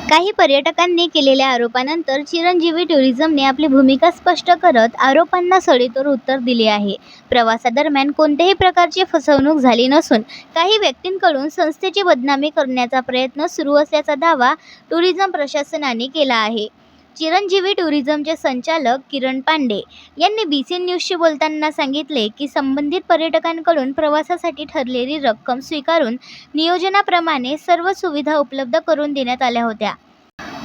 काही पर्यटकांनी केलेल्या आरोपानंतर चिरंजीवी टुरिझमने आपली भूमिका स्पष्ट करत आरोपांना सडेतोड उत्तर दिले आहे. प्रवासादरम्यान कोणत्याही प्रकारची फसवणूक झाली नसून काही व्यक्तींकडून संस्थेची बदनामी करण्याचा प्रयत्न सुरू असल्याचा दावा टुरिझम प्रशासनाने केला आहे. चिरंजीवी टुरिझमचे संचालक किरण पांडे यांनी बीसी न्यूजशी बोलताना सांगितले की संबंधित पर्यटकांकडून प्रवासासाठी ठरलेली रक्कम स्वीकारून नियोजनाप्रमाणे सर्व सुविधा उपलब्ध करून देण्यात आल्या होत्या.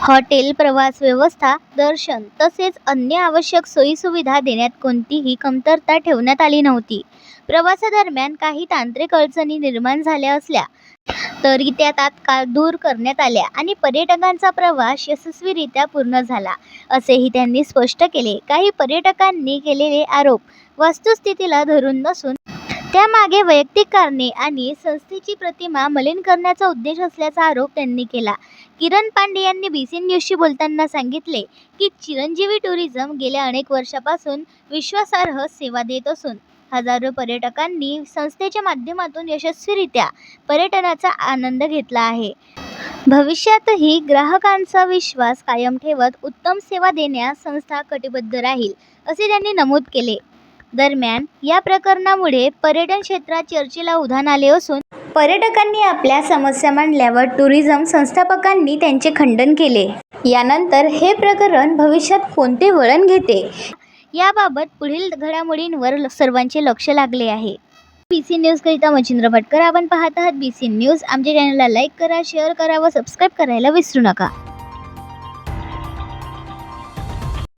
हॉटेल, प्रवास व्यवस्था, दर्शन तसेच अन्य आवश्यक सोयीसुविधा देण्यात कोणतीही कमतरता ठेवण्यात आली नव्हती. प्रवासादरम्यान काही तांत्रिक अडचणी निर्माण झाल्या असल्या तरी त्या तात्काळ दूर करण्यात आल्या आणि पर्यटकांचा प्रवास यशस्वीरित्या पूर्ण झाला, असेही त्यांनी स्पष्ट केले. काही पर्यटकांनी केलेले आरोप वस्तुस्थितीला धरून नसून त्यामागे वैयक्तिक कारणे आणि संस्थेची प्रतिमा मलिन करण्याचा उद्देश असल्याचा आरोप त्यांनी केला. किरण पांडे यांनी बीसी न्यूजशी बोलताना सांगितले की चिरंजीवी टुरिझम गेल्या अनेक वर्षापासून विश्वासार्ह सेवा देत असून हजारो पर्यटकांनी संस्थेच्या माध्यमातून यशस्वीरित्या पर्यटनाचा आनंद घेतला आहे. भविष्यातही ग्राहकांचा विश्वास कायम ठेवत उत्तम सेवा देण्यास संस्था कटिबद्ध राहील, असे त्यांनी नमूद केले. दरम्यान या प्रकरणामुळे पर्यटन क्षेत्रात चर्चेला उधाण आले असून पर्यटकांनी आपल्या समस्या मांडल्यावर टुरिझम संस्थापकांनी त्यांचे खंडन केले. यानंतर हे प्रकरण भविष्यात कोणते वळण घेते याबाबत पुढील घडामोडींवर सर्वांचे लक्ष लागले आहे. बीसी न्यूजकरिता मच्छिंद्र भटकर. आपण पाहत आहात बीसी न्यूज. आमच्या चॅनलला लाईक करा, शेअर करा व सबस्क्राईब करायला विसरू नका.